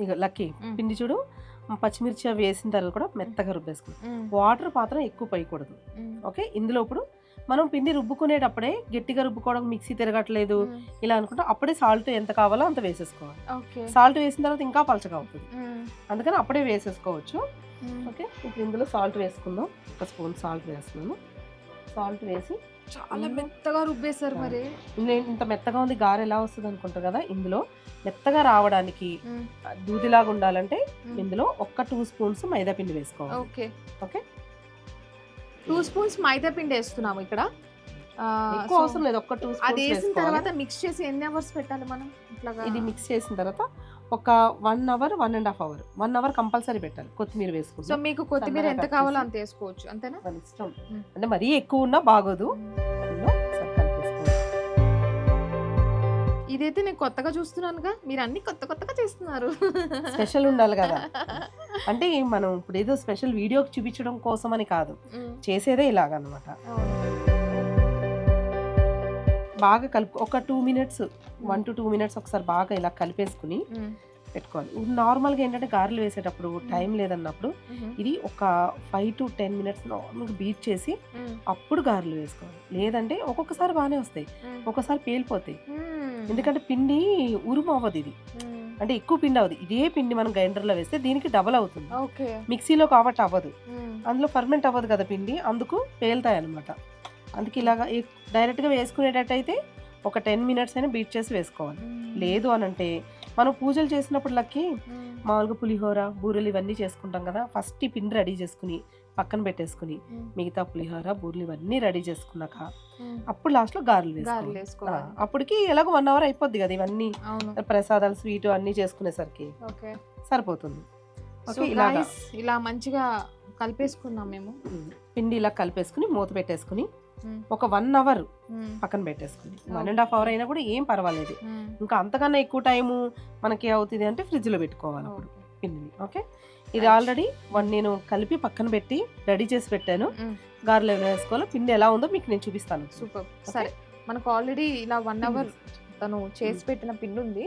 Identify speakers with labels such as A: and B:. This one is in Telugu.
A: ఇక లక్కీ పిండి చూడు, పచ్చిమిర్చి అవి వేసిన తర్వాత కూడా మెత్తగా రుబ్బేసుకున్నాం. వాటర్ మాత్రం ఎక్కువ పోయకూడదు. ఓకే, ఇందులో ఇప్పుడు మనం పిండి రుబ్బుకునేటప్పుడే గట్టిగా రుబ్బుకోవడం, మిక్సీ తిరగట్లేదు ఇలా అనుకుంటే అప్పుడే సాల్ట్ ఎంత కావాలో అంత వేసేసుకోవాలి. సాల్ట్ వేసిన తర్వాత ఇంకా పలచగా అవుతుంది, అందుకని అప్పుడే వేసేసుకోవచ్చు. ఓకే, ఇప్పుడు ఇందులో సాల్ట్ వేసుకుందాం. ఒక స్పూన్ సాల్ట్ వేస్తున్నాను. సాల్ట్ వేసి
B: చాలా మెత్తగా రుబ్బేశారు. మరి
A: ఇంత మెత్తగా ఉంది, గారె ఎలా వస్తుంది అనుకుంటారు కదా. ఇందులో మెత్తగా రావడానికి దూదిలాగా ఉండాలంటే ఇందులో ఒక 2 స్పూన్స్ మైదా పిండి వేసుకోవాలి.
B: ఓకే
A: ఓకే,
B: 2 స్పూన్స్ మైదా పిండి వేస్తున్నాము ఇక్కడ.
A: ఎక్కువ అవసరం లేదు, ఒక 2
B: అది
A: స్పూన్స్
B: వేసిన తర్వాత మిక్స్ చేసి ఎన్ని అవర్స్ పెట్టాలి మనం? ఇట్లాగా
A: ఇది మిక్స్ చేసిన తర్వాత ఒక 1 అవర్ 1.5 అవర్ 1 అవర్ కంపల్సరీ పెట్టాలి. కొత్తిమీర
B: సో
A: వేసుకుంటాం.
B: మీకు కొత్తిమీర ఎంత కావాలో అంత వేసుకోవచ్చు, అంతేనా?
A: మన ఇష్టం, అంటే మరీ ఎక్కువ ఉన్నా బాగోదు.
B: ఇదైతే నేను కొత్తగా చూస్తున్నానుగా, మీరు అన్ని కొత్త కొత్తగా చేస్తున్నారు.
A: స్పెషల్ ఉండాలి కదా, అంటే మనం ఇప్పుడు ఏదో స్పెషల్ వీడియో చూపించడం కోసం అని కాదు, చేసేదే ఇలాగనమాట. బాగా కలుపు, ఒక 2 మినిట్స్ 1 to 2 మినిట్స్ ఒకసారి బాగా ఇలా కలిపేసుకుని పెట్టుకోవాలి. నార్మల్గా ఏంటంటే గారెలు వేసేటప్పుడు టైం లేదన్నప్పుడు ఇది ఒక 5 to 10 మినిట్స్ నార్మల్గా బీట్ చేసి అప్పుడు గారెలు వేసుకోవాలి. లేదంటే ఒక్కొక్కసారి బాగానే వస్తాయి, ఒక్కొక్కసారి పేలిపోతాయి. ఎందుకంటే పిండి ఉరుము అవ్వదు ఇది, అంటే ఎక్కువ పిండి అవ్వదు. ఇదే పిండి మనం గ్రైండర్లో వేస్తే దీనికి డబల్ అవుతుంది. మిక్సీలో కాబట్టి అవ్వదు, అందులో ఫర్మెంట్ అవ్వదు కదా పిండి, అందుకు పేలుతాయి అనమాట. అందుకే ఇలాగా డైరెక్ట్గా వేసుకునేటట్టయితే ఒక 10 మినిట్స్ అయినా బీట్ చేసి వేసుకోవాలి. లేదు అని అంటే మనం పూజలు చేసినప్పుడు లక్కి మామూలుగా పులిహోర బూరెలు ఇవన్నీ చేసుకుంటాం కదా, ఫస్ట్ ఈ పిండి రెడీ చేసుకుని పక్కన పెట్టేసుకుని మిగతా పులిహోర బూరెలు ఇవన్నీ రెడీ చేసుకున్నాక అప్పుడు లాస్ట్లో గారెలు వేసుకోవాలి. అప్పటికి ఎలాగో 1 అవర్ అయిపోద్ది కదా, ఇవన్నీ ప్రసాదాలు స్వీట్ అన్నీ చేసుకునేసరికి సరిపోతుంది.
B: ఇలా మంచిగా కలిపేసుకున్నాం మేము.
A: పిండి ఇలా కలిపేసుకుని మూత పెట్టేసుకుని ఒక 1 అవర్ పక్కన పెట్టేసుకుని 1.5 అవర్ అయినా కూడా ఏం పర్వాలేదు. ఇంకా అంతకన్నా ఎక్కువ టైము మనకి అవుతుంది అంటే ఫ్రిడ్జ్ లో పెట్టుకోవాలి అప్పుడు పిండిని. ఓకే, ఇది ఆల్రెడీ నేను కలిపి పక్కన పెట్టి రెడీ చేసి పెట్టాను. గారెలు ఎలా వేసుకోవాలో పిండి ఎలా ఉందో మీకు నేను చూపిస్తాను.
B: సూపర్. సరే, మనకు ఆల్రెడీ ఇలా 1 అవర్ తను చేసి పెట్టిన పిండి ఉంది.